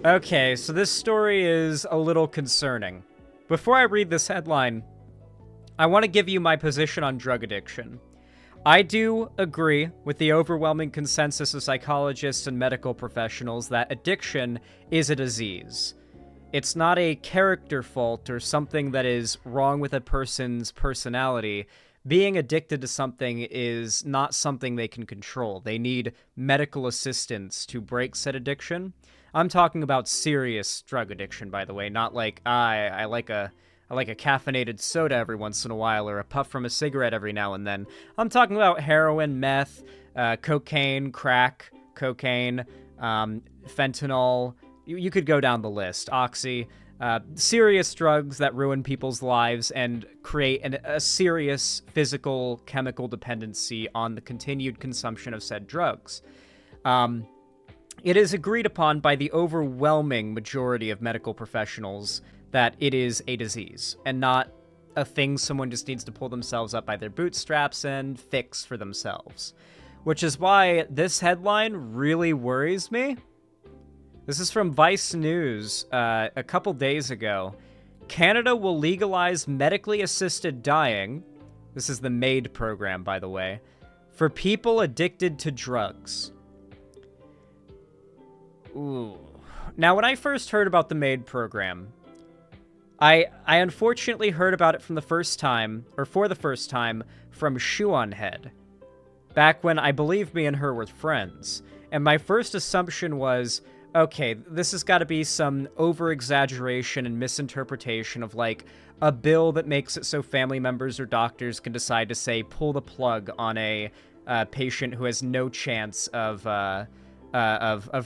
Okay, so this story is a little concerning. Before I read this headline, I want to give you my position on drug addiction. I do agree with the overwhelming consensus of psychologists and medical professionals that addiction is a disease. It's not a character fault or something that is wrong with a person's personality. Being addicted to something is not something they can control. They need medical assistance to break said addiction. I'm talking about serious drug addiction, by the way, not like I like a caffeinated soda every once in a while or a puff from a cigarette every now and then. I'm talking about heroin, meth, cocaine, crack, cocaine, fentanyl. You could go down the list. Oxy. Serious drugs that ruin people's lives and create a serious physical, chemical dependency on the continued consumption of said drugs. It is agreed upon by the overwhelming majority of medical professionals that it is a disease and not a thing someone just needs to pull themselves up by their bootstraps and fix for themselves. Which is why this headline really worries me. This is from Vice News a couple days ago. Canada will legalize medically assisted dying. This is the MAID program, by the way, for people addicted to drugs. Ooh. Now, when I first heard about the MAID program, I unfortunately heard about it for the first time from Shoe on Head, back when I believe me and her were friends. And my first assumption was, okay, this has got to be some over-exaggeration and misinterpretation of, like, a bill that makes it so family members or doctors can decide to, say, pull the plug on a patient who has no chance of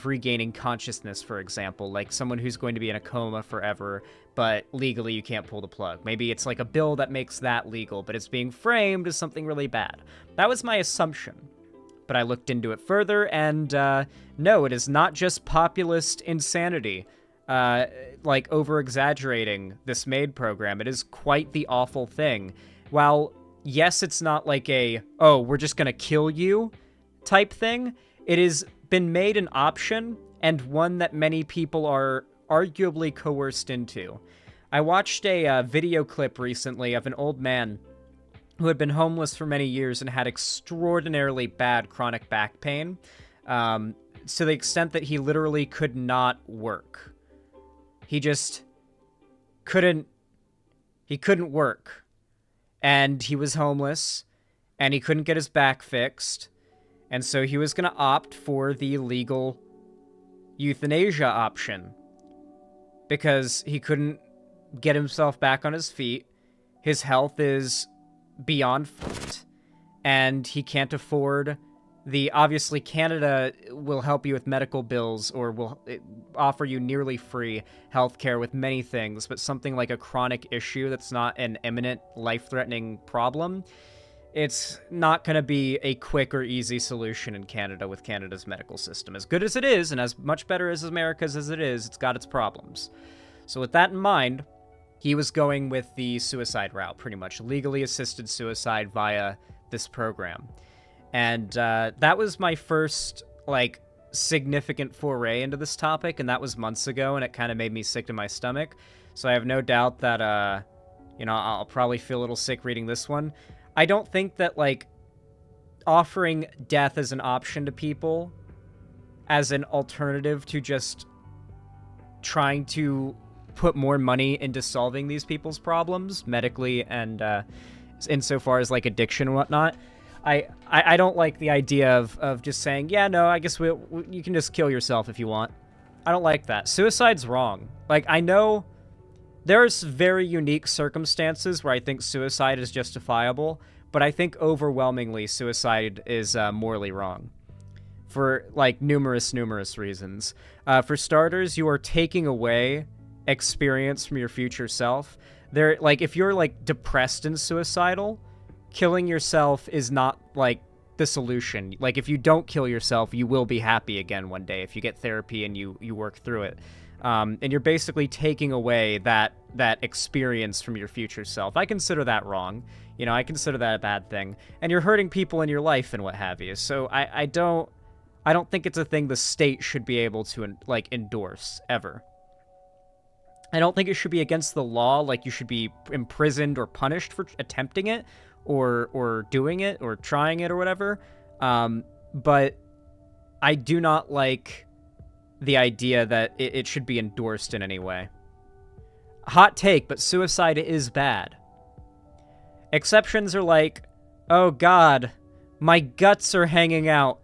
regaining consciousness, for example, like someone who's going to be in a coma forever, but legally you can't pull the plug. Maybe it's like a bill that makes that legal, but it's being framed as something really bad. That was my assumption. But I looked into it further, and no, it is not just populist insanity, like over-exaggerating this MAID program. It is quite the awful thing. While, yes, it's not like a, oh, we're just gonna kill you type thing, it has been made an option, and one that many people are arguably coerced into. I watched a video clip recently of an old man who had been homeless for many years and had extraordinarily bad chronic back pain, to the extent that he literally could not work. He just couldn't work. And he was homeless, and he couldn't get his back fixed, and so he was going to opt for the legal euthanasia option because he couldn't get himself back on his feet. His health is beyond fucked, and he can't afford obviously Canada will help you with medical bills or will offer you nearly free healthcare with many things, but something like a chronic issue that's not an imminent life-threatening problem, it's not going to be a quick or easy solution in Canada with Canada's medical system. As good as it is, and as much better as America's as it is, it's got its problems. So with that in mind, he was going with the suicide route, pretty much. Legally assisted suicide via this program. And that was my first, like, significant foray into this topic, and that was months ago, and it kind of made me sick to my stomach. So I have no doubt that, I'll probably feel a little sick reading this one. I don't think that, like, offering death as an option to people as an alternative to just trying to put more money into solving these people's problems medically and insofar as, like, addiction and whatnot, I don't like the idea of just saying, yeah, no, I guess you can just kill yourself if you want. I don't like that. Suicide's wrong. Like, I know there's very unique circumstances where I think suicide is justifiable, but I think overwhelmingly suicide is morally wrong for, like, numerous reasons. For starters, you are taking away experience from your future self. Like, if you're, like, depressed and suicidal, killing yourself is not, like, the solution. Like, if you don't kill yourself, you will be happy again one day if you get therapy and you work through it. And you're basically taking away that experience from your future self. I consider that wrong. I consider that a bad thing. And you're hurting people in your life and what have you. So I don't I don't think it's a thing the state should be able to, like, endorse, ever. I don't think it should be against the law, like you should be imprisoned or punished for attempting it, or doing it, or trying it, or whatever. But I do not like the idea that it should be endorsed in any way. Hot take, but suicide is bad. Exceptions are like, oh god, my guts are hanging out.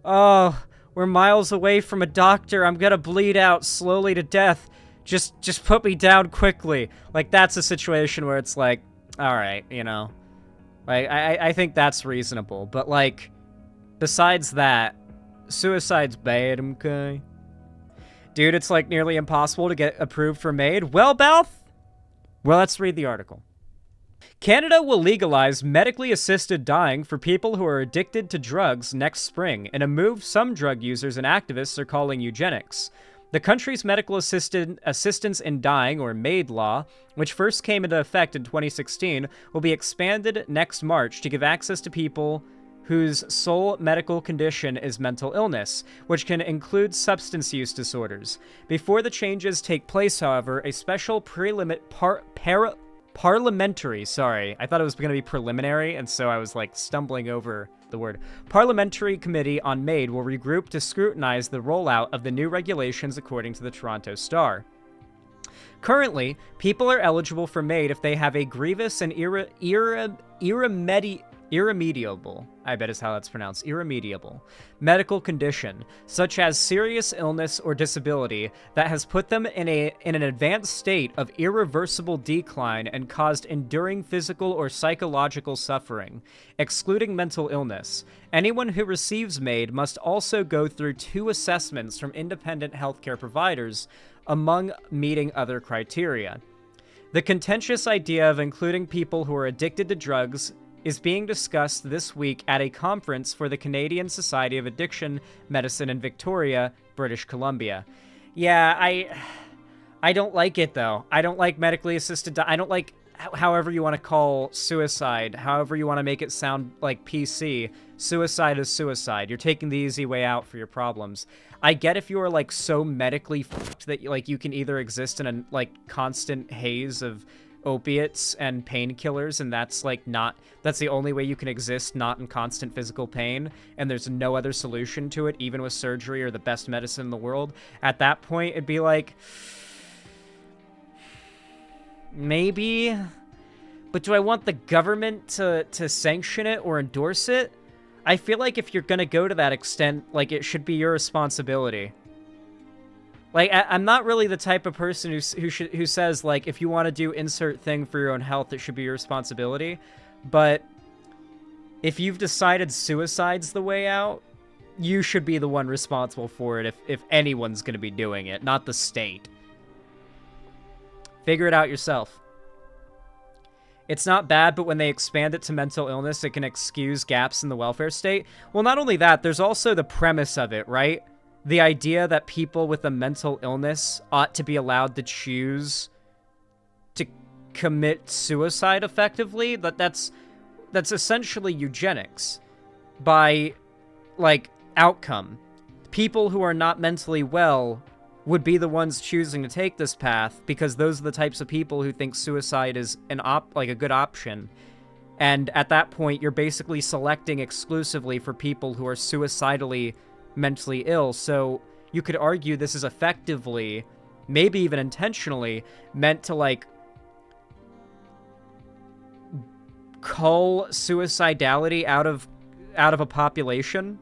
Oh, we're miles away from a doctor. I'm gonna bleed out slowly to death. Just put me down quickly. Like, that's a situation where it's like, alright, you know. Like, I think that's reasonable. But, like, besides that, suicide's bad, okay? Dude, it's, like, nearly impossible to get approved for MAID. Well, Balth? Well, let's read the article. Canada will legalize medically assisted dying for people who are addicted to drugs next spring, in a move some drug users and activists are calling eugenics. The country's medical assistance in dying, or MAID law, which first came into effect in 2016, will be expanded next March to give access to people whose sole medical condition is mental illness, which can include substance use disorders. Before the changes take place, however, a special parliamentary, I thought it was going to be preliminary, and so I was, like, stumbling over the word. Parliamentary Committee on MAID will regroup to scrutinize the rollout of the new regulations, according to the Toronto Star. Currently, people are eligible for MAID if they have a grievous and irremediable, I bet is how that's pronounced, irremediable, medical condition, such as serious illness or disability that has put them in an advanced state of irreversible decline and caused enduring physical or psychological suffering, excluding mental illness. Anyone who receives MAID must also go through 2 assessments from independent healthcare providers, among meeting other criteria. The contentious idea of including people who are addicted to drugs is being discussed this week at a conference for the Canadian Society of Addiction Medicine in Victoria, British Columbia. Yeah, I don't like it, though. I don't like medically assisted... I don't like however you want to call suicide, however you want to make it sound like PC. Suicide is suicide. You're taking the easy way out for your problems. I get if you are, like, so medically fucked that, like, you can either exist in a, like, constant haze of opiates and painkillers, and that's, like, that's the only way you can exist, not in constant physical pain, and there's no other solution to it, even with surgery or the best medicine in the world. At that point, it'd be like, maybe, but do I want the government to sanction it or endorse it? I feel like if you're gonna go to that extent, like, it should be your responsibility. Like, I'm not really the type of person who says, like, if you want to do insert thing for your own health, it should be your responsibility. But if you've decided suicide's the way out, you should be the one responsible for it if anyone's going to be doing it, not the state. Figure it out yourself. It's not bad, but when they expand it to mental illness, it can excuse gaps in the welfare state. Well, not only that, there's also the premise of it, right? The idea that people with a mental illness ought to be allowed to choose to commit suicide effectively. That's essentially eugenics by, like, outcome. People who are not mentally well would be the ones choosing to take this path because those are the types of people who think suicide is a good option. And at that point, you're basically selecting exclusively for people who are suicidally mentally ill. So you could argue this is effectively, maybe even intentionally, meant to, like, cull suicidality out of a population.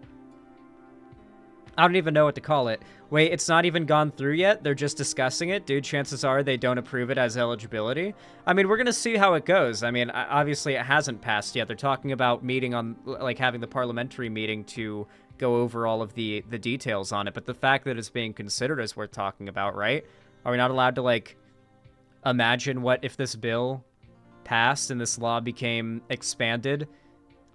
I don't even know what to call it. Wait, it's not even gone through yet? They're just discussing it? Dude, chances are they don't approve it as eligibility. I mean, we're gonna see how it goes. I mean, obviously it hasn't passed yet. They're talking about meeting on, like, having the parliamentary meeting to go over all of the details on it. But the fact that it's being considered is worth talking about, right? Are we not allowed to, like, imagine what if this bill passed and this law became expanded?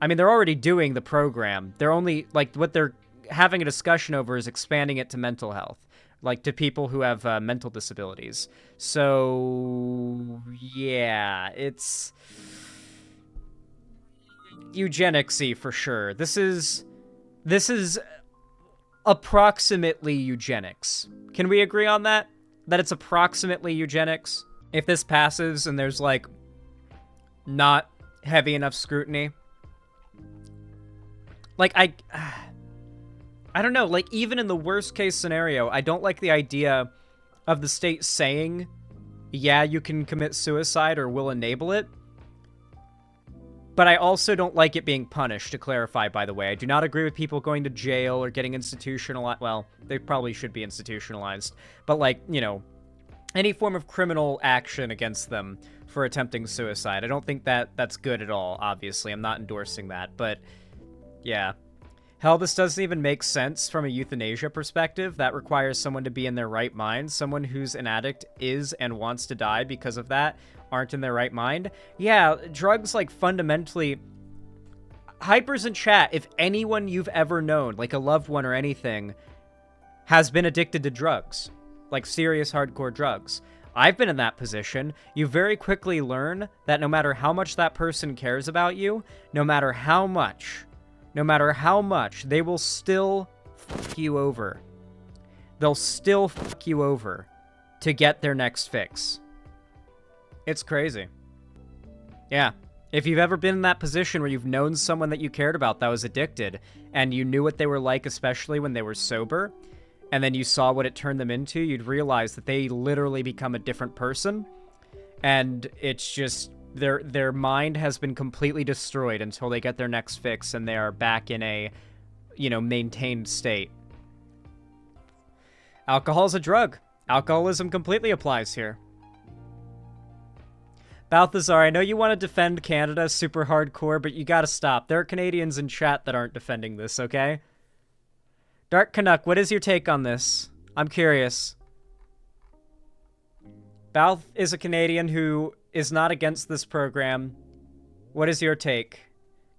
I mean, they're already doing the program. They're only, like, what they're having a discussion over is expanding it to mental health, like, to people who have mental disabilities. So, yeah, it's eugenics-y for sure. This is approximately eugenics. Can we agree on that? That it's approximately eugenics? If this passes and there's, like, not heavy enough scrutiny. Like, I don't know. Like, even in the worst case scenario, I don't like the idea of the state saying, yeah, you can commit suicide or we'll enable it. But I also don't like it being punished, to clarify, by the way. I do not agree with people going to jail or getting institutionalized. Well, they probably should be institutionalized. But, like, you know, any form of criminal action against them for attempting suicide. I don't think that's good at all, obviously. I'm not endorsing that. But, yeah. Hell, this doesn't even make sense from a euthanasia perspective. That requires someone to be in their right mind. Someone who's an addict is and wants to die because of that aren't in their right mind. Yeah, drugs, like, fundamentally... Hypers in chat, if anyone you've ever known, like a loved one or anything, has been addicted to drugs, like serious hardcore drugs, I've been in that position. You very quickly learn that no matter how much that person cares about you, no matter how much, they will still fuck you over. They'll still fuck you over to get their next fix. It's crazy. Yeah. If you've ever been in that position where you've known someone that you cared about that was addicted, and you knew what they were like, especially when they were sober, and then you saw what it turned them into, you'd realize that they literally become a different person, and it's just... Their mind has been completely destroyed until they get their next fix and they are back in a, you know, maintained state. Alcohol's a drug. Alcoholism completely applies here. Balthazar, I know you want to defend Canada super hardcore, but you gotta stop. There are Canadians in chat that aren't defending this, okay? Dark Canuck, what is your take on this? I'm curious. Balth is a Canadian who is not against this program. What is your take?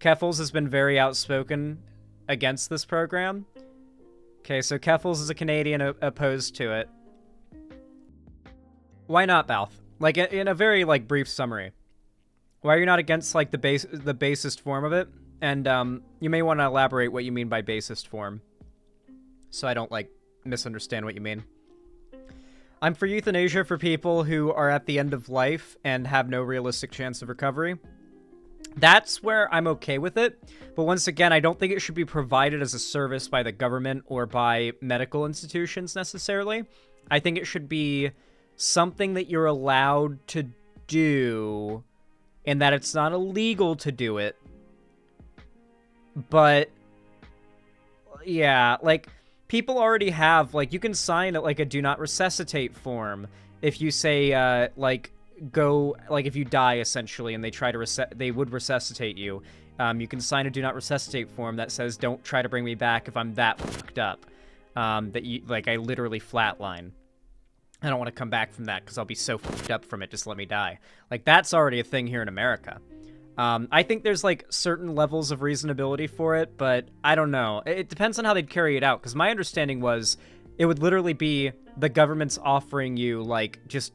Keffels has been very outspoken against this program. Okay, so Keffels is a Canadian opposed to it. Why not, Balth? Like, in a very, like, brief summary. Why are you not against, like, the basest form of it? And, you may want to elaborate what you mean by basest form. So I don't, like, misunderstand what you mean. I'm for euthanasia for people who are at the end of life and have no realistic chance of recovery. That's where I'm okay with it. But once again, I don't think it should be provided as a service by the government or by medical institutions necessarily. I think it should be something that you're allowed to do and that it's not illegal to do it. But, yeah, like... People already have, like, you can sign, like, a do not resuscitate form if you say, like, go, like, if you die, essentially, and they try to they would resuscitate you. You can sign a do not resuscitate form that says, don't try to bring me back if I'm that fucked up. That you, like, I literally flatline. I don't want to come back from that because I'll be so fucked up from it, just let me die. Like, that's already a thing here in America. I think there's, like, certain levels of reasonability for it, but I don't know. It depends on how they'd carry it out, because my understanding was it would literally be the government's offering you, like, just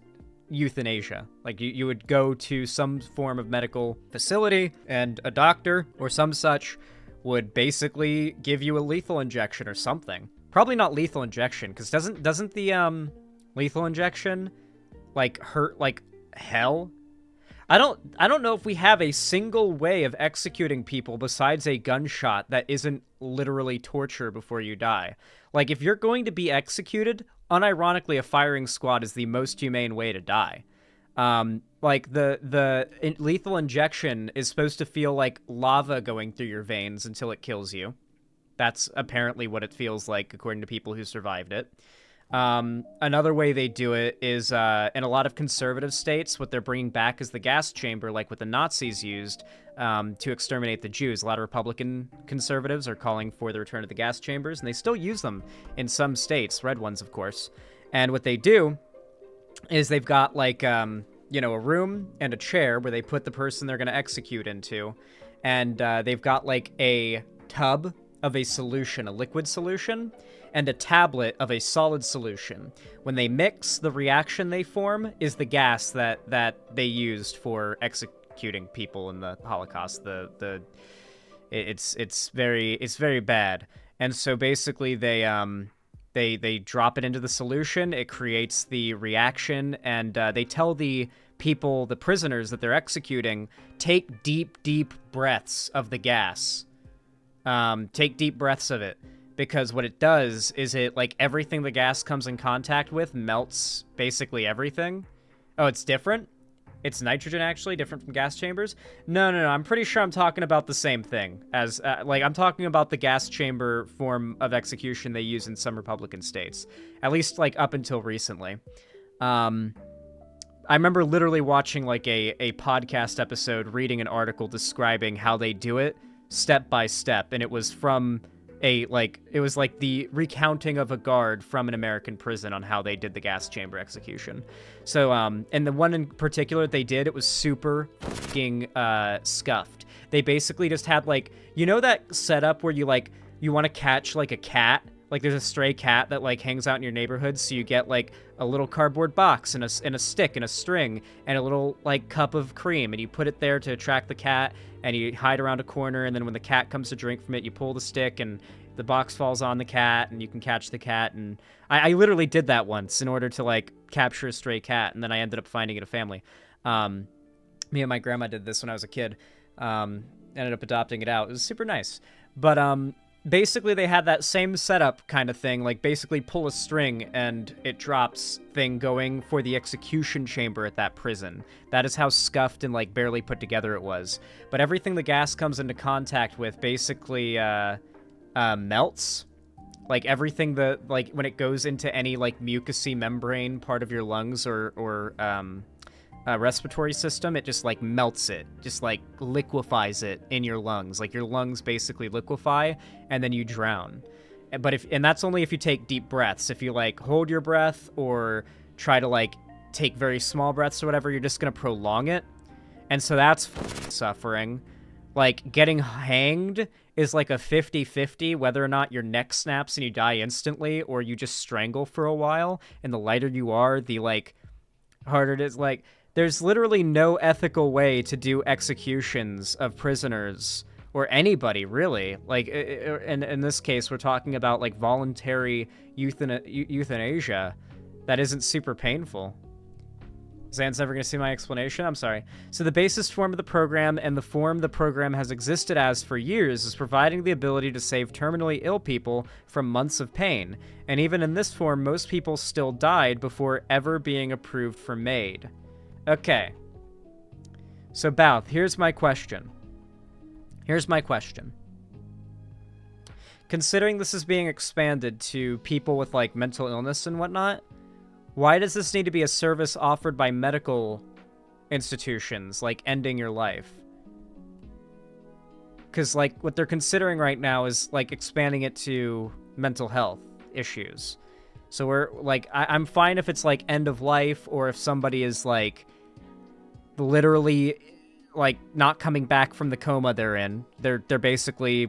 euthanasia. Like, you would go to some form of medical facility, and a doctor or some such would basically give you a lethal injection or something. Probably not lethal injection, because doesn't the, lethal injection, like, hurt like hell? I don't know if we have a single way of executing people besides a gunshot that isn't literally torture before you die. Like, if you're going to be executed, unironically, a firing squad is the most humane way to die. Like, the lethal injection is supposed to feel like lava going through your veins until it kills you. That's apparently what it feels like, according to people who survived it. Another way they do it is, in a lot of conservative states, what they're bringing back is the gas chamber, like what the Nazis used, to exterminate the Jews. A lot of Republican conservatives are calling for the return of the gas chambers, and they still use them in some states, red ones, of course. And what they do is they've got, like, you know, a room and a chair where they put the person they're going to execute into, and, they've got, like, a tub of a solution, a liquid solution, and a tablet of a solid solution. When they mix, the reaction they form is the gas that they used for executing people in the Holocaust. It's very bad. And so basically they drop it into the solution, it creates the reaction, and they tell the people, the prisoners that they're executing, take deep, deep breaths of the gas. Take deep breaths of it. Because what it does is it, like, everything the gas comes in contact with melts basically everything. Oh, it's different? It's nitrogen, actually, different from gas chambers? No, I'm pretty sure I'm talking about the same thing. As, I'm talking about the gas chamber form of execution they use in some Republican states. At least, like, up until recently. I remember literally watching, like, a podcast episode, reading an article describing how they do it step by step, and it was from... it was like the recounting of a guard from an American prison on how they did the gas chamber execution. So, and the one in particular they did, it was super fucking scuffed. They basically just had, like, you know that setup where you want to catch, like, a cat? Like, there's a stray cat that, like, hangs out in your neighborhood, so you get, like, a little cardboard box and a stick and a string and a little, like, cup of cream, and you put it there to attract the cat, and you hide around a corner, and then when the cat comes to drink from it, you pull the stick, and the box falls on the cat, and you can catch the cat, and I literally did that once in order to, like, capture a stray cat, and then I ended up finding it a family. Me and my grandma did this when I was a kid. Ended up adopting it out. It was super nice. But, basically, they had that same setup kind of thing, like basically pull a string and it drops thing going for the execution chamber at that prison. That is how scuffed and, like, barely put together it was. But everything the gas comes into contact with basically melts. Like, everything like, when it goes into any, like, mucousy membrane part of your lungs or respiratory system, it just, like, melts it, just, like, liquefies it in your lungs. Like, your lungs basically liquefy, and then you drown. But and that's only if you take deep breaths. If you, like, hold your breath or try to, like, take very small breaths or whatever, you're just gonna prolong it. And so that's suffering. Like, getting hanged is like a 50-50 whether or not your neck snaps and you die instantly, or you just strangle for a while, and the lighter you are, the, like, harder it is. Like, there's literally no ethical way to do executions of prisoners or anybody, really. Like, in this case, we're talking about, like, voluntary euthanasia that isn't super painful. Zan's never going to see my explanation? I'm sorry. So the basis form of the program, and the form the program has existed as for years, is providing the ability to save terminally ill people from months of pain. And even in this form, most people still died before ever being approved for MAID. Okay. So, Bouth, here's my question. Considering this is being expanded to people with, like, mental illness and whatnot, why does this need to be a service offered by medical institutions, like ending your life? Because, like, what they're considering right now is, like, expanding it to mental health issues. So we're, like, I'm fine if it's, like, end of life, or if somebody is, like, literally, like, not coming back from the coma they're in. They're basically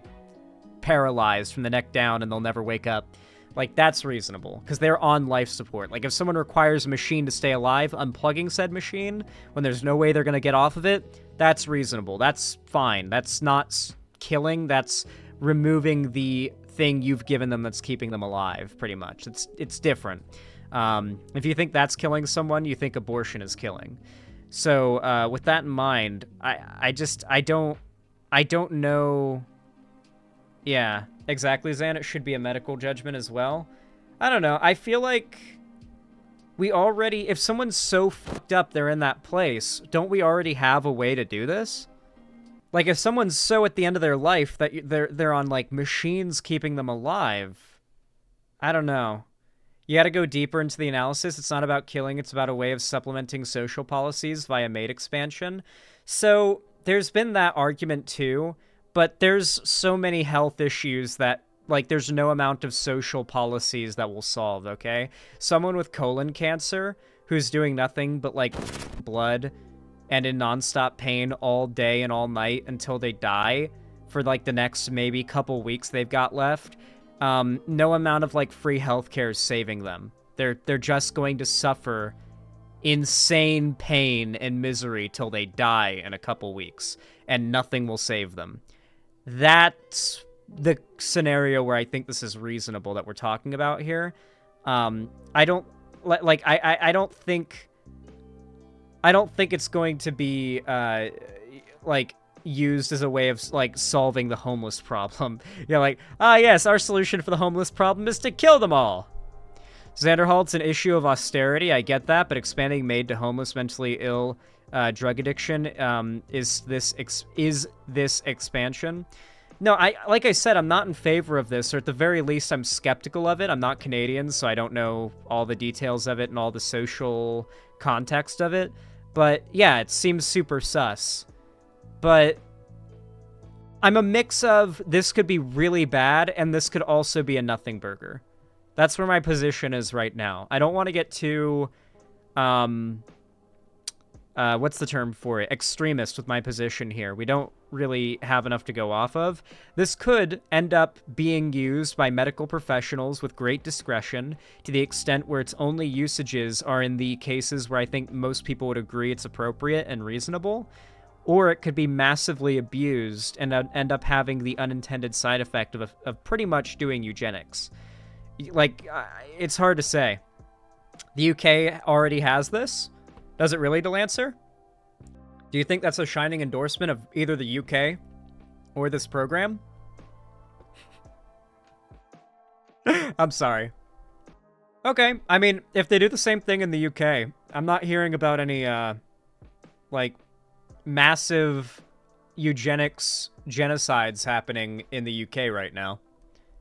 paralyzed from the neck down and they'll never wake up. Like, that's reasonable, because they're on life support. Like, if someone requires a machine to stay alive, unplugging said machine when there's no way they're going to get off of it, that's reasonable. That's fine. That's not killing. That's removing the thing you've given them that's keeping them alive, pretty much. It's different. If you think that's killing someone, you think abortion is killing. So, with that in mind, I don't know. Yeah, exactly, Zan. It should be a medical judgment as well. I don't know. I feel like we already, if someone's so fucked up they're in that place, don't we already have a way to do this? Like, if someone's so at the end of their life that they're on, like, machines keeping them alive, I don't know. You got to go deeper into the analysis. It's not about killing. It's about a way of supplementing social policies via MAID expansion. So there's been that argument too, but there's so many health issues that, like, there's no amount of social policies that will solve, okay? Someone with colon cancer who's doing nothing but, like, blood and in nonstop pain all day and all night until they die for, like, the next maybe couple weeks they've got left. No amount of, like, free healthcare is saving them. They're just going to suffer insane pain and misery till they die in a couple weeks, and nothing will save them. That's the scenario where I think this is reasonable that we're talking about here. I don't like I don't think it's going to be like used as a way of like solving the homeless problem. Like, yes, our solution for the homeless problem is to kill them all. Xanderhal, it's an issue of austerity. I get that, but expanding MAID to homeless, mentally ill, drug addiction is this expansion. No, like I said, I'm not in favor of this, or at the very least, I'm skeptical of it. I'm not Canadian, so I don't know all the details of it and all the social context of it. But yeah, it seems super sus. But I'm a mix of this could be really bad, and this could also be a nothing burger. That's where my position is right now. I don't want to get too, what's the term for it? Extremist with my position here. We don't really have enough to go off of. This could end up being used by medical professionals with great discretion to the extent where its only usages are in the cases where I think most people would agree it's appropriate and reasonable. Or it could be massively abused and end up having the unintended side effect of pretty much doing eugenics. Like, it's hard to say. The UK already has this. Does it really, Delancer? Do you think that's a shining endorsement of either the UK or this program? I'm sorry. Okay, I mean, if they do the same thing in the UK, I'm not hearing about any, like, massive eugenics genocides happening in the UK right now.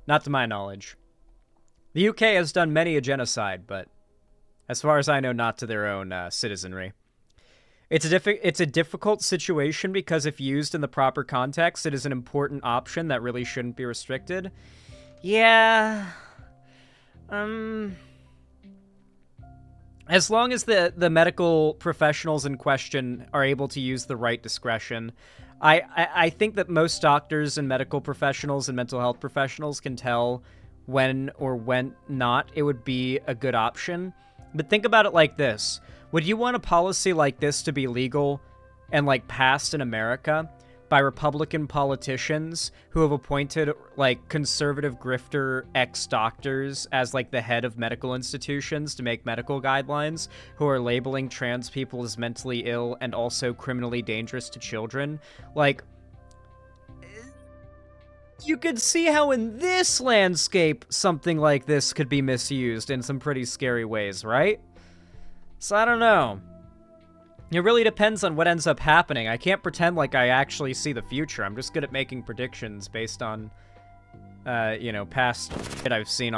Not to my knowledge. The UK has done many a genocide, but as far as I know, not to their own citizenry. It's a difficult situation because if used in the proper context, it is an important option that really shouldn't be restricted. Yeah. As long as the medical professionals in question are able to use the right discretion, I think that most doctors and medical professionals and mental health professionals can tell when or when not it would be a good option. But think about it like this. Would you want a policy like this to be legal and like passed in America by Republican politicians who have appointed like conservative grifter ex-doctors as like the head of medical institutions to make medical guidelines, who are labeling trans people as mentally ill and also criminally dangerous to children? Like, you could see how in this landscape something like this could be misused in some pretty scary ways, right? So I don't know. It really depends on what ends up happening. I can't pretend like I actually see the future. I'm just good at making predictions based on, you know, past shit I've seen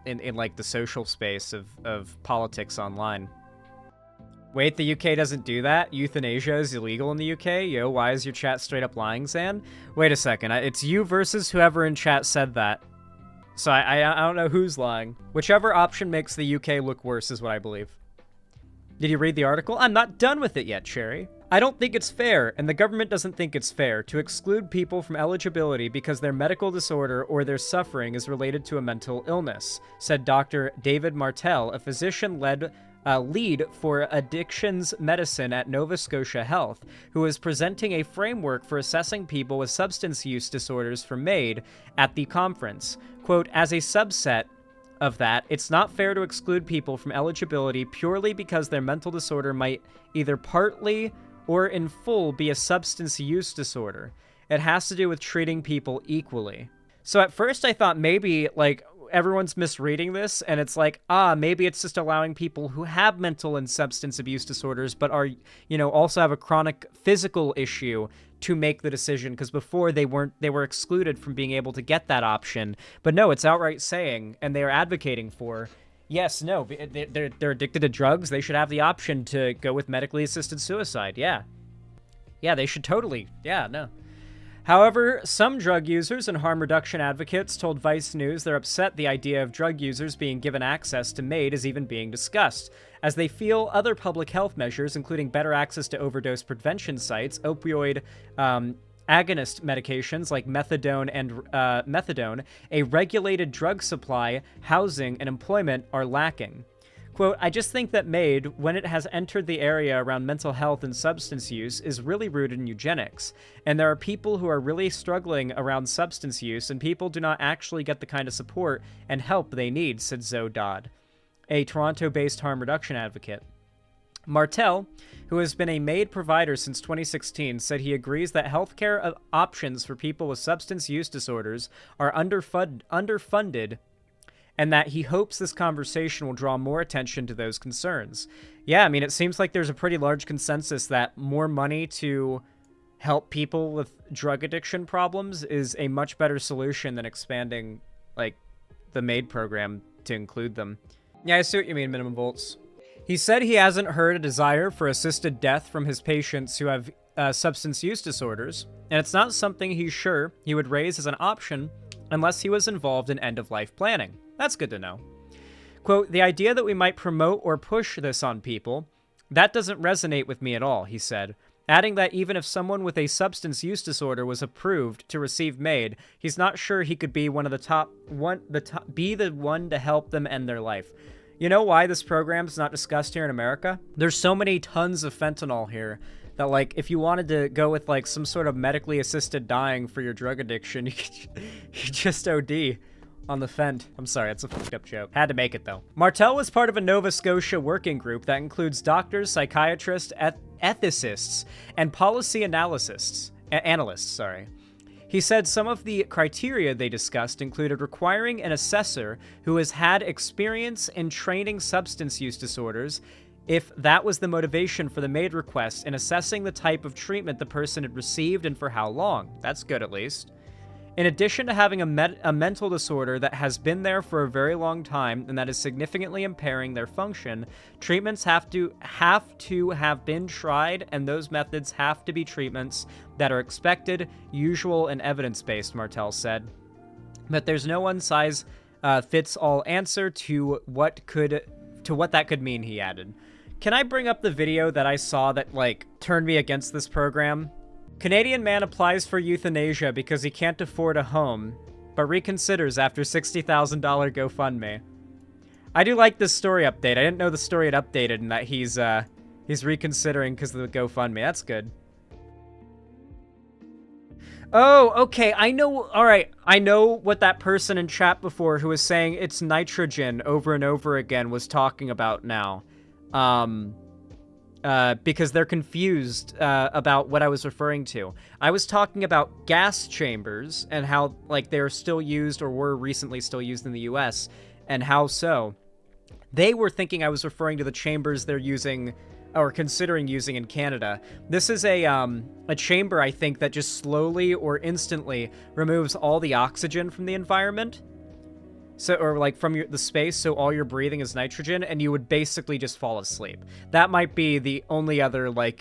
in like the social space of politics online. Wait, the UK doesn't do that? Euthanasia is illegal in the UK? Yo, why is your chat straight up lying, Zan? Wait a second, it's you versus whoever in chat said that. So I don't know who's lying. Whichever option makes the UK look worse is what I believe. Did you read the article? I'm not done with it yet, Cherry. I don't think it's fair, and the government doesn't think it's fair, to exclude people from eligibility because their medical disorder or their suffering is related to a mental illness, said Dr. David Martell, a physician-led lead for addictions medicine at Nova Scotia Health, who is presenting a framework for assessing people with substance use disorders for MAID at the conference. Quote, as a subset of that, it's not fair to exclude people from eligibility purely because their mental disorder might either partly or in full be a substance use disorder. It has to do with treating people equally. So at first I thought maybe, like, everyone's misreading this, and it's like, maybe it's just allowing people who have mental and substance abuse disorders but are, you know, also have a chronic physical issue to make the decision, because before they were excluded from being able to get that option. But no, it's outright saying, and they are advocating for, yes, no, they're addicted to drugs, they should have the option to go with medically assisted suicide. Yeah, they should totally. Yeah, no. However, some drug users and harm reduction advocates told Vice News they're upset the idea of drug users being given access to MAID is even being discussed, as they feel other public health measures, including better access to overdose prevention sites, opioid agonist medications like methadone and methadone, a regulated drug supply, housing, and employment are lacking. Quote, I just think that MAID, when it has entered the area around mental health and substance use, is really rooted in eugenics. And there are people who are really struggling around substance use, and people do not actually get the kind of support and help they need, said Zoe Dodd, a Toronto-based harm reduction advocate. Martel, who has been a MAID provider since 2016, said he agrees that healthcare options for people with substance use disorders are underfunded, and that he hopes this conversation will draw more attention to those concerns. Yeah, I mean, it seems like there's a pretty large consensus that more money to help people with drug addiction problems is a much better solution than expanding, like, the MAID program to include them. Yeah, I see what you mean, Minimum Volts. He said he hasn't heard a desire for assisted death from his patients who have substance use disorders, and it's not something he's sure he would raise as an option unless he was involved in end-of-life planning. That's good to know. Quote, the idea that we might promote or push this on people, that doesn't resonate with me at all, he said, adding that even if someone with a substance use disorder was approved to receive MAID, he's not sure he could be be the one to help them end their life. You know why this program is not discussed here in America? There's so many tons of fentanyl here that, like, if you wanted to go with, like, some sort of medically assisted dying for your drug addiction, you just OD on the fent. I'm sorry, that's a fucked up joke. Had to make it, though. Martel was part of a Nova Scotia working group that includes doctors, psychiatrists, ethicists, and policy analysts. He said some of the criteria they discussed included requiring an assessor who has had experience in training substance use disorders, if that was the motivation for the MAID request, and assessing the type of treatment the person had received and for how long. That's good, at least. In addition to having a mental disorder that has been there for a very long time and that is significantly impairing their function, treatments have to have been tried, and those methods have to be treatments that are expected, usual, and evidence-based, Martel said. But there's no one-size-fits-all answer to what that could mean, he added. Can I bring up the video that I saw that, like, turned me against this program? Canadian man applies for euthanasia because he can't afford a home, but reconsiders after $60,000 GoFundMe. I do like this story update. I didn't know the story had updated and that he's reconsidering because of the GoFundMe. That's good. Oh, okay. I know. All right. I know what that person in chat before who was saying it's nitrogen over and over again was talking about now. Because they're confused about what I was referring to. I was talking about gas chambers and how, like, they're still used or were recently still used in the US, and how so. They were thinking I was referring to the chambers they're using or considering using in Canada. This is a chamber, I think, that just slowly or instantly removes all the oxygen from the environment. So, or like from the space, so all you're breathing is nitrogen, and you would basically just fall asleep. That might be the only other, like,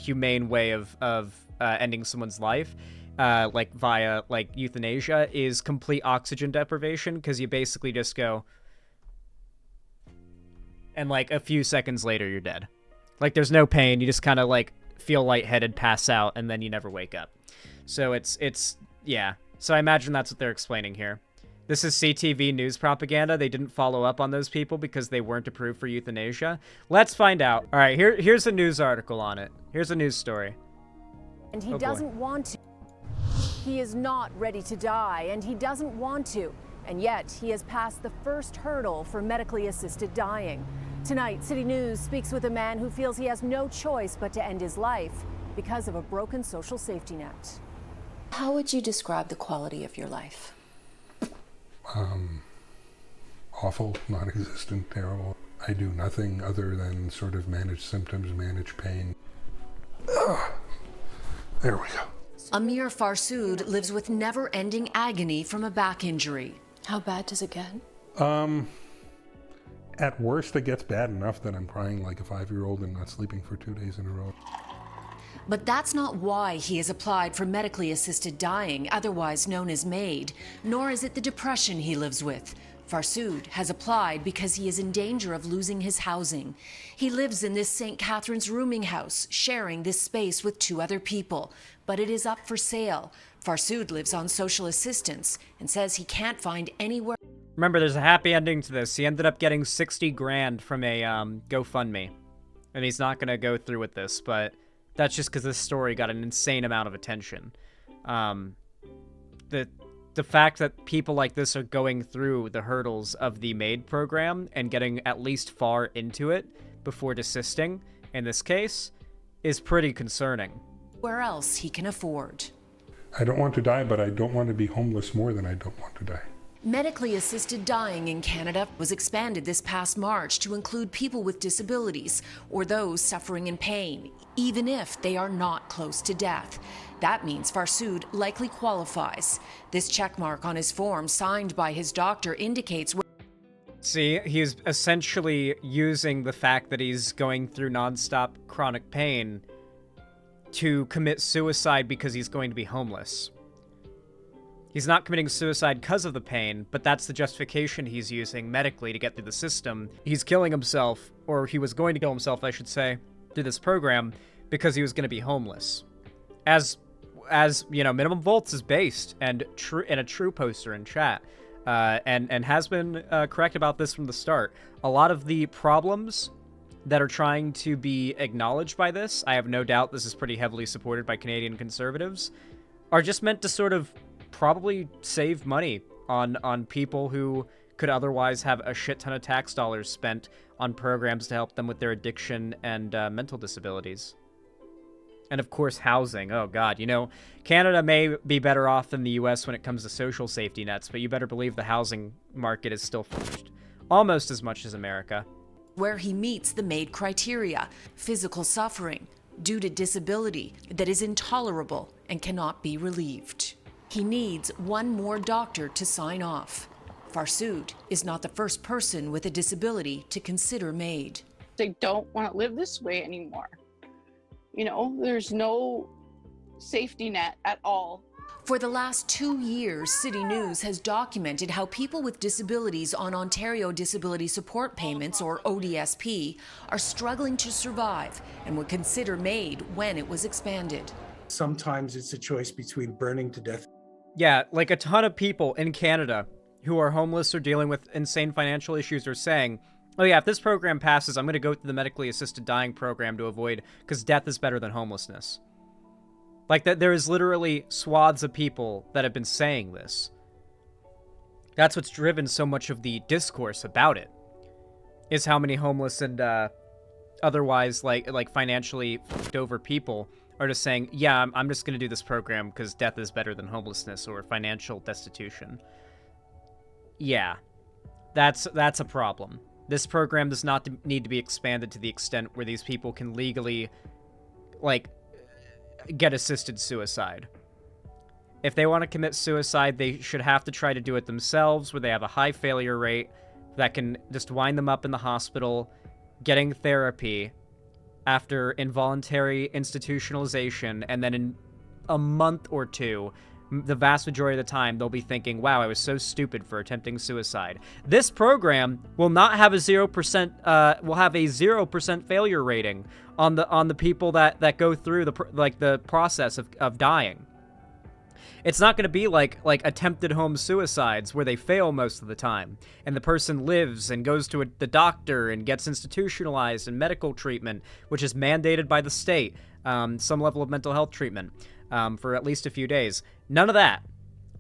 humane way of ending someone's life, like via, like, euthanasia, is complete oxygen deprivation, because you basically just go, and, like, a few seconds later, you're dead. Like, there's no pain, you just kind of, like, feel lightheaded, pass out, and then you never wake up. So yeah. So I imagine that's what they're explaining here. This is CTV news propaganda. They didn't follow up on those people because they weren't approved for euthanasia. Let's find out. All right, here's a news article on it. Here's a news story. And he doesn't want to. He is not ready to die, and he doesn't want to. And yet, he has passed the first hurdle for medically assisted dying. Tonight, City News speaks with a man who feels he has no choice but to end his life because of a broken social safety net. How would you describe the quality of your life? Awful, non-existent, terrible. I do nothing other than sort of manage symptoms, manage pain. There we go. Amir Farsood lives with never-ending agony from a back injury. How bad does it get? At worst, it gets bad enough that I'm crying like a 5-year-old and not sleeping for 2 days in a row. But that's not why he has applied for medically assisted dying, otherwise known as MAID, nor is it the depression he lives with. Farsood has applied because he is in danger of losing his housing. He lives in this St. Catharines rooming house, sharing this space with 2 other people, but it is up for sale. Farsood lives on social assistance and says he can't find anywhere. Remember, there's a happy ending to this. He ended up getting 60 grand from a GoFundMe. And he's not going to go through with this, but that's just because this story got an insane amount of attention. The fact that people like this are going through the hurdles of the MAID program and getting at least far into it before desisting, in this case, is pretty concerning. Where else he can afford. I don't want to die, but I don't want to be homeless more than I don't want to die. Medically assisted dying in Canada was expanded this past March to include people with disabilities or those suffering in pain, even if they are not close to death. That means Farid likely qualifies. This checkmark on his form signed by his doctor indicates... See, he's essentially using the fact that he's going through nonstop chronic pain to commit suicide because he's going to be homeless. He's not committing suicide because of the pain, but that's the justification he's using medically to get through the system. He's killing himself, or he was going to kill himself, I should say, through this program because he was going to be homeless. As you know, Minimum Volts is based and a true poster in chat, and has been correct about this from the start. A lot of the problems that are trying to be acknowledged by this, I have no doubt this is pretty heavily supported by Canadian conservatives, are just meant to sort of probably save money on people who could otherwise have a shit ton of tax dollars spent on programs to help them with their addiction and mental disabilities. And of course, housing. Oh God, you know, Canada may be better off than the US when it comes to social safety nets, but you better believe the housing market is still fucked. Almost as much as America. Where he meets the MAID criteria, physical suffering due to disability that is intolerable and cannot be relieved. He needs one more doctor to sign off. Farid is not the first person with a disability to consider MAID. They don't want to live this way anymore. You know, there's no safety net at all. For the last 2 years, City News has documented how people with disabilities on Ontario Disability Support Payments, or ODSP, are struggling to survive and would consider MAID when it was expanded. Sometimes it's a choice between burning to death. Yeah, like a ton of people in Canada who are homeless or dealing with insane financial issues are saying, oh yeah, if this program passes, I'm going to go through the medically assisted dying program to avoid, because death is better than homelessness. Like, that, there is literally swaths of people that have been saying this. That's what's driven so much of the discourse about it, is how many homeless and otherwise like financially fucked over people are just saying, yeah, I'm just going to do this program because death is better than homelessness or financial destitution. Yeah, that's a problem. This program does not need to be expanded to the extent where these people can legally, like, get assisted suicide. If they want to commit suicide, they should have to try to do it themselves, where they have a high failure rate that can just wind them up in the hospital, getting therapy after involuntary institutionalization, and then in a month or two, the vast majority of the time, they'll be thinking, wow, I was so stupid for attempting suicide. This program will not have a 0%, will have a 0% failure rating on the people that go through the process of dying. It's not going to be like attempted home suicides where they fail most of the time, and the person lives and goes to the doctor and gets institutionalized in medical treatment, which is mandated by the state, some level of mental health treatment, for at least a few days. None of that.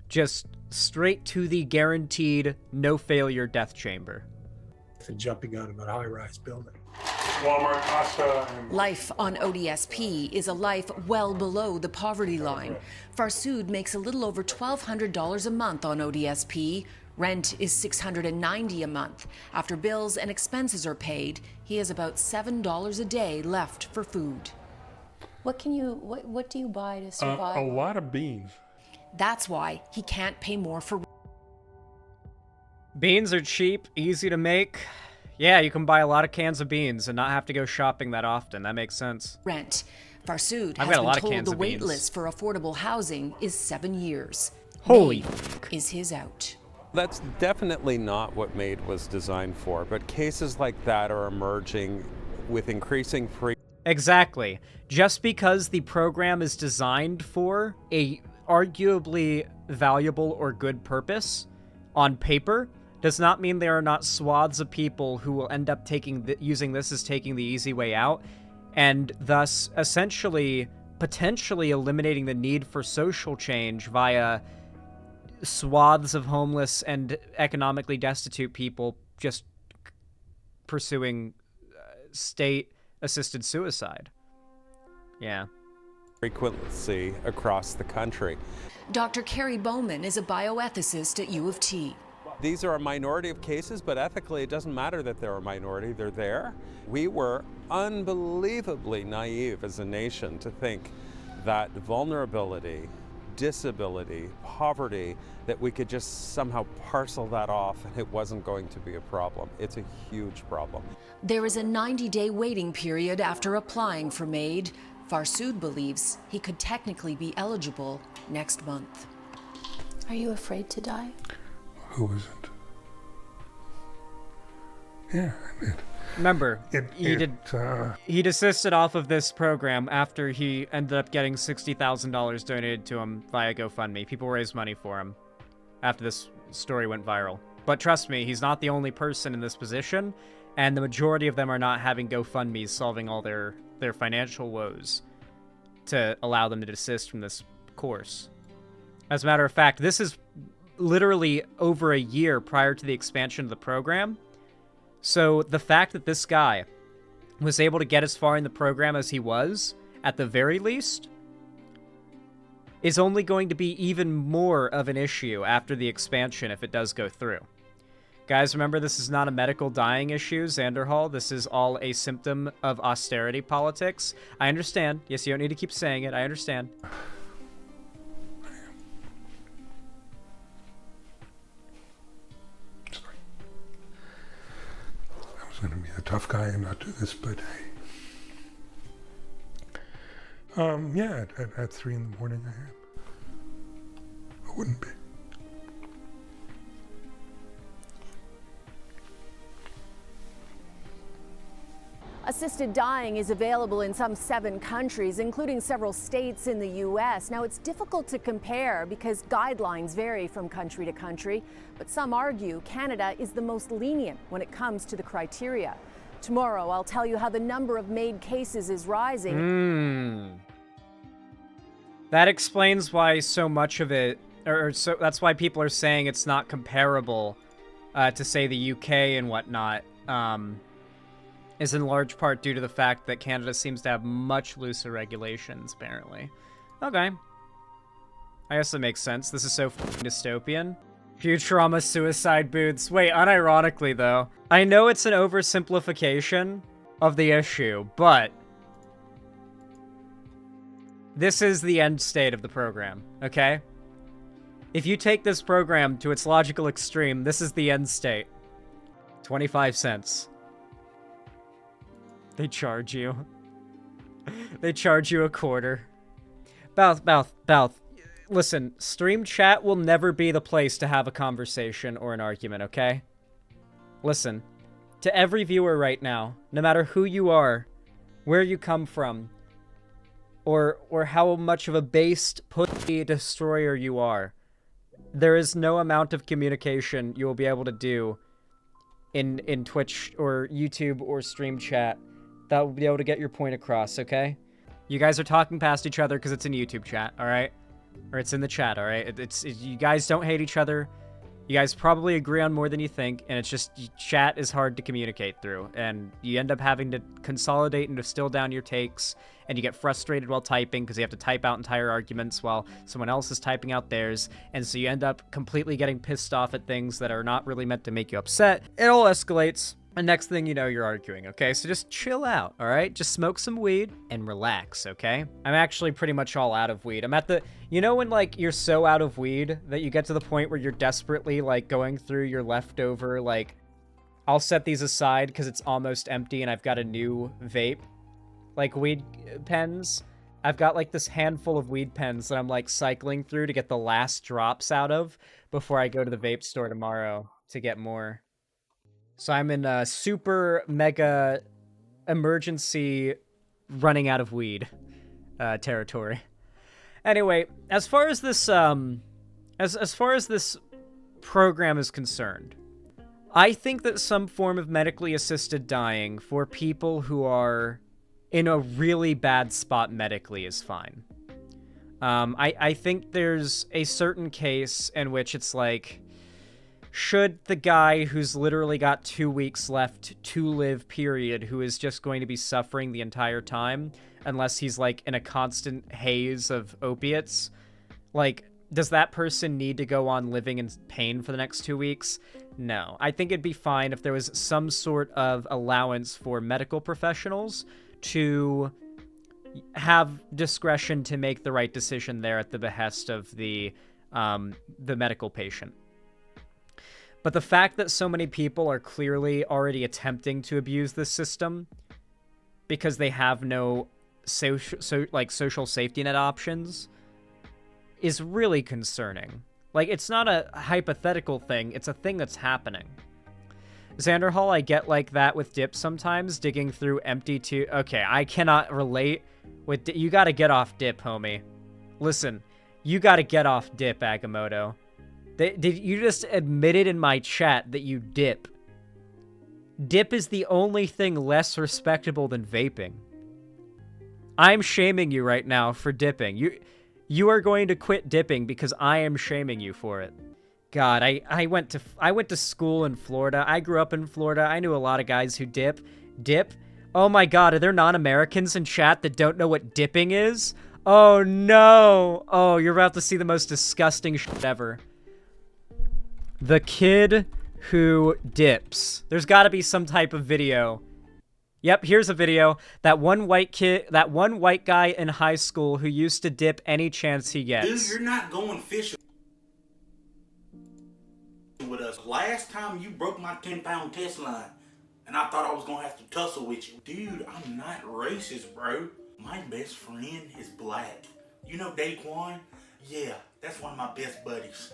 Just straight to the guaranteed no failure death chamber. And jumping out of a high-rise building. Walmart, Costa, and... Life on ODSP is a life well below the poverty line. Farid makes a little over $1,200 a month on ODSP. Rent is $690 a month. After bills and expenses are paid, he has about $7 a day left for food. What do you buy to survive? A lot of beans. That's why he can't pay more for Beans are cheap, easy to make. Yeah, you can buy a lot of cans of beans and not have to go shopping that often. That makes sense. rent. Farid I've has got a lot been of told cans the of wait beans. list for affordable housing is 7 years. Holy MAID is his out. That's definitely not what MAID was designed for, but cases like that are emerging with increasing frequency. Exactly. Just because the program is designed for a arguably valuable or good purpose on paper does not mean there are not swaths of people who will end up using this as taking the easy way out, and thus essentially potentially eliminating the need for social change via swaths of homeless and economically destitute people just pursuing state-assisted suicide. Yeah. Frequency across the country. Dr. Carrie Bowman is a bioethicist at U of T. These are a minority of cases, but ethically it doesn't matter that they're a minority, they're there. We were unbelievably naive as a nation to think that vulnerability, disability, poverty, that we could just somehow parcel that off and it wasn't going to be a problem. It's a huge problem. There is a 90-day waiting period after applying for MAID. Farid believes he could technically be eligible next month. Are you afraid to die? Who isn't? Yeah, Remember, he desisted off of this program after he ended up getting $60,000 donated to him via GoFundMe. People raised money for him after this story went viral. But trust me, he's not the only person in this position, and the majority of them are not having GoFundMes solving all their financial woes to allow them to desist from this course. As a matter of fact, this is literally over a year prior to the expansion of the program. So the fact that this guy was able to get as far in the program as he was, at the very least, is only going to be even more of an issue after the expansion if it does go through. Guys, remember, this is not a medical dying issue, Xanderhal. This is all a symptom of austerity politics. I understand. Yes, you don't need to keep saying it. I understand. Sorry. I was going to be the tough guy and not do this, but hey. Yeah, at 3 in the morning I am. I wouldn't be. Assisted dying is available in some 7 countries, including several states in the U.S. Now, it's difficult to compare because guidelines vary from country to country, but some argue Canada is the most lenient when it comes to the criteria. Tomorrow, I'll tell you how the number of MAID cases is rising. That explains why so much of it, that's why people are saying it's not comparable to, say, the UK and whatnot. Is in large part due to the fact that Canada seems to have much looser regulations, apparently. Okay. I guess that makes sense. This is so f***ing dystopian. Futurama suicide booths. Wait, unironically, though, I know it's an oversimplification of the issue, but this is the end state of the program, okay? If you take this program to its logical extreme, this is the end state. 25 cents. They charge you. They charge you $0.25. Balth. Listen, stream chat will never be the place to have a conversation or an argument, okay? Listen, to every viewer right now, no matter who you are, where you come from, or how much of a based pussy destroyer you are, there is no amount of communication you will be able to do in Twitch or YouTube or stream chat that will be able to get your point across, okay? You guys are talking past each other because it's in YouTube chat, alright? Or it's in the chat, alright? You guys don't hate each other. You guys probably agree on more than you think, and it's just, chat is hard to communicate through, and you end up having to consolidate and distill down your takes, and you get frustrated while typing because you have to type out entire arguments while someone else is typing out theirs, and so you end up completely getting pissed off at things that are not really meant to make you upset. It all escalates. And next thing you know, you're arguing, okay? So just chill out, all right? Just smoke some weed and relax, okay? I'm actually pretty much all out of weed. I'm at the... You know when, like, you're so out of weed that you get to the point where you're desperately, like, going through your leftover, like... I'll set these aside because it's almost empty and I've got a new vape. Like, weed pens. I've got, like, this handful of weed pens that I'm, like, cycling through to get the last drops out of before I go to the vape store tomorrow to get more. So I'm in a super mega emergency running out of weed territory. Anyway, as far as this as far as this program is concerned, I think that some form of medically assisted dying for people who are in a really bad spot medically is fine. I think there's a certain case in which it's like, should the guy who's literally got 2 weeks left to live, period, who is just going to be suffering the entire time, unless he's, like, in a constant haze of opiates, like, does that person need to go on living in pain for the next 2 weeks? No. I think it'd be fine if there was some sort of allowance for medical professionals to have discretion to make the right decision there at the behest of the medical patient. But the fact that so many people are clearly already attempting to abuse this system because they have no social safety net options is really concerning. Like, it's not a hypothetical thing, it's a thing that's happening. Xanderhal, I get like that with dip sometimes, digging through empty Okay, I cannot relate with you gotta get off dip, homie. Listen, you gotta get off dip, Agamotto. You just admitted in my chat that you dip. Dip is the only thing less respectable than vaping. I'm shaming you right now for dipping. You are going to quit dipping because I am shaming you for it. God, I went to school in Florida. I grew up in Florida. I knew a lot of guys who dip. Dip? Oh my god, are there non-Americans in chat that don't know what dipping is? Oh no! Oh, you're about to see the most disgusting shit ever. The kid who dips. There's gotta be some type of video. Yep, here's a video. That one white guy in high school who used to dip any chance he gets. Dude, you're not going fishing with us. Last time you broke my 10-pound test line, and I thought I was gonna have to tussle with you. Dude, I'm not racist, bro. My best friend is black. You know Daquan? Yeah, that's one of my best buddies.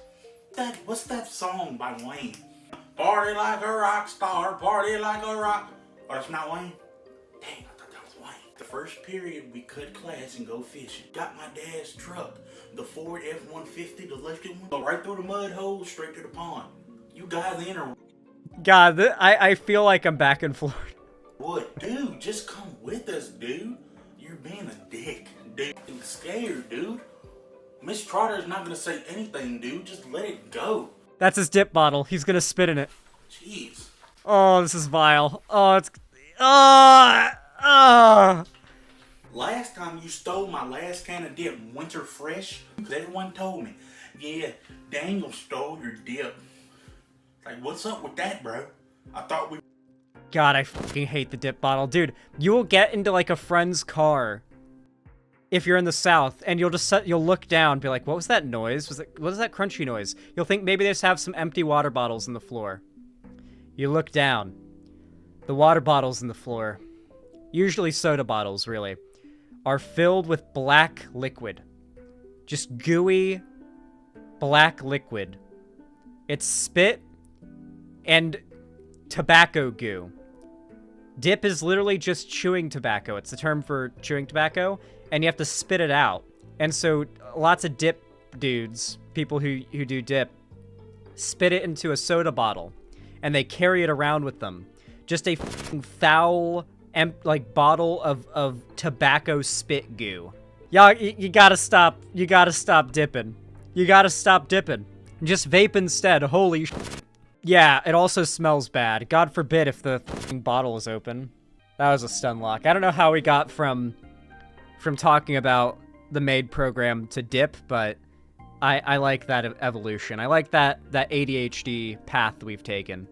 What's that song by Wayne? Party like a rock star, party like a rock. Oh, that's not Wayne? Dang, I thought that was Wayne. The first period, we cut class and go fishing. Got my dad's truck, the Ford F-150, the lifted one. Go right through the mud hole, straight to the pond. You guys in or God, I feel like I'm back in Florida. what? Dude, just come with us, dude. You're being a dick, dude. I'm scared, dude. Miss Trotter's not gonna say anything, dude. Just let it go. That's his dip bottle. He's gonna spit in it. Jeez. Oh, this is vile. Oh, it's... Last time you stole my last can of dip, Winter Fresh, everyone told me, yeah, Daniel stole your dip. Like, what's up with that, bro? I thought we... God, I fucking hate the dip bottle. Dude, you will get into, like, a friend's car if you're in the South, and you'll look down and be like, what was that noise? What was that crunchy noise? You'll think maybe they just have some empty water bottles on the floor. You look down. The water bottles on the floor, usually soda bottles, really, are filled with black liquid. Just gooey, black liquid. It's spit and tobacco goo. Dip is literally just chewing tobacco. It's the term for chewing tobacco, and you have to spit it out. And so lots of dip dudes, people who do dip, spit it into a soda bottle, and they carry it around with them. Just a foul, bottle of tobacco spit goo. Y'all, you gotta stop. You gotta stop dipping. You gotta stop dipping. Just vape instead. Holy shit. Yeah, it also smells bad. God forbid if the bottle is open. That was a stun lock. I don't know how we got from talking about the MAID program to dip, but I like that evolution. I like that ADHD path we've taken.